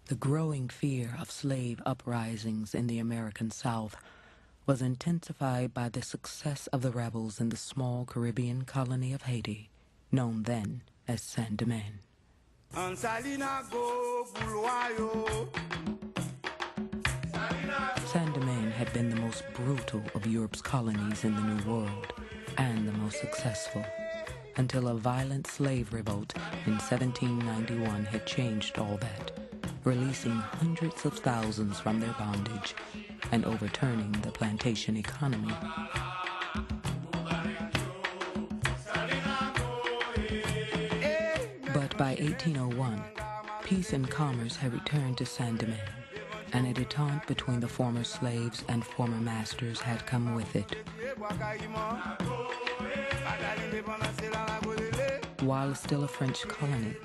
The growing fear of slave uprisings in the American South was intensified by the success of the rebels in the small Caribbean colony of Haiti, known then as Saint-Domingue. Saint-Domingue had been the most brutal of Europe's colonies in the New World, and the most successful, until a violent slave revolt in 1791 had changed all that, releasing hundreds of thousands from their bondage and overturning the plantation economy. But by 1801, peace and commerce had returned to Saint-Domingue, and a detente between the former slaves and former masters had come with it. While still a French colony,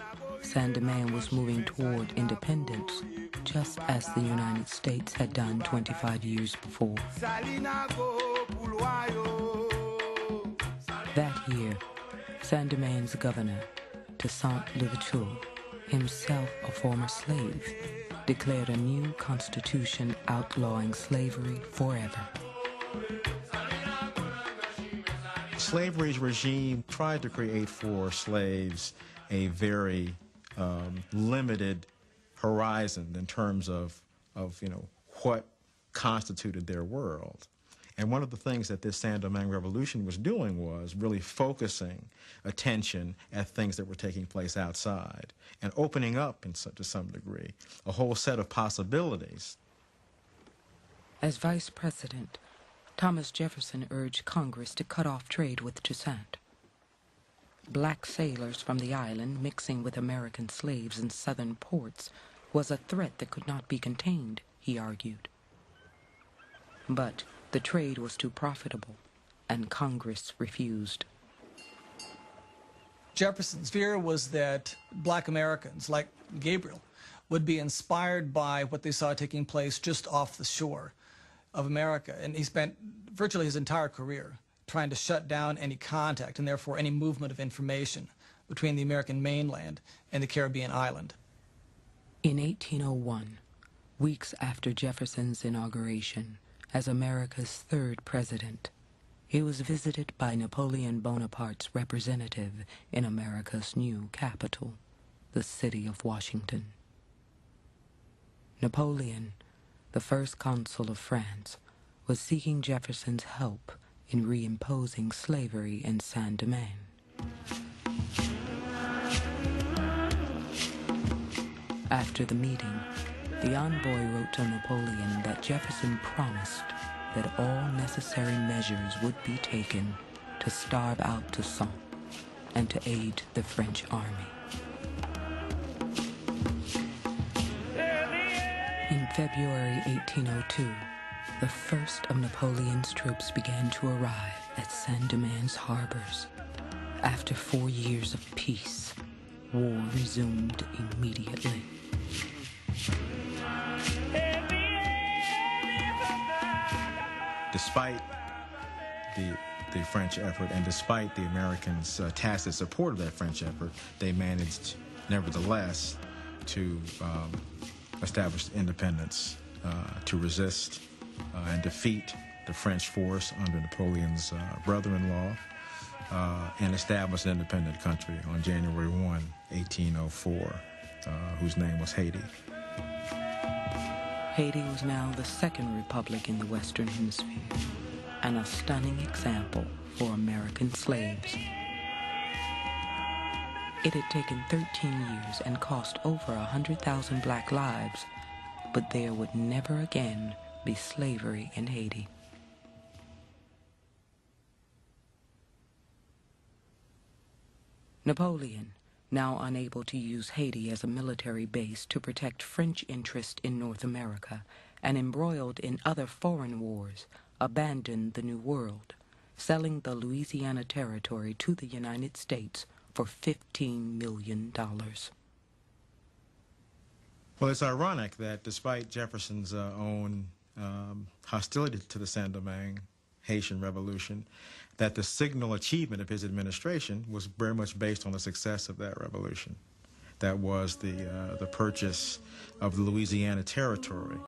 Saint-Domingue was moving toward independence, just as the United States had done 25 years before. That year, Saint-Domingue's governor, Saint-Domingue, himself a former slave, declared a new constitution outlawing slavery forever. Slavery's regime tried to create for slaves a very limited horizon in terms of what constituted their world. And one of the things that this Saint-Domingue revolution was doing was really focusing attention at things that were taking place outside and opening up, to some degree, a whole set of possibilities. As vice president, Thomas Jefferson urged Congress to cut off trade with Toussaint. Black sailors from the island mixing with American slaves in southern ports was a threat that could not be contained, he argued. But the trade was too profitable, and Congress refused. Jefferson's fear was that black Americans, like Gabriel, would be inspired by what they saw taking place just off the shore of America. And he spent virtually his entire career trying to shut down any contact and therefore any movement of information between the American mainland and the Caribbean island. In 1801, weeks after Jefferson's inauguration as America's third president, he was visited by Napoleon Bonaparte's representative in America's new capital, the city of Washington. Napoleon, the first consul of France, was seeking Jefferson's help in reimposing slavery in Saint-Domingue. After the meeting, the envoy wrote to Napoleon that Jefferson promised that all necessary measures would be taken to starve out Toussaint and to aid the French army. In February 1802, the first of Napoleon's troops began to arrive at Saint-Domingue's harbors. After 4 years of peace, war resumed immediately. Despite the French effort and despite the Americans' tacit support of that French effort, they managed, nevertheless, to establish independence, to resist and defeat the French force under Napoleon's brother-in-law, and establish an independent country on January 1, 1804, whose name was Haiti. Haiti was now the second republic in the Western Hemisphere, and a stunning example for American slaves. It had taken 13 years and cost over 100,000 black lives, but there would never again be slavery in Haiti. Napoleon, now unable to use Haiti as a military base to protect French interest in North America and embroiled in other foreign wars, abandoned the New World, selling the Louisiana Territory to the United States for $15 million. Well, it's ironic that despite Jefferson's own hostility to the Saint-Domingue Haitian Revolution, that the signal achievement of his administration was very much based on the success of that revolution. That was the purchase of the Louisiana Territory.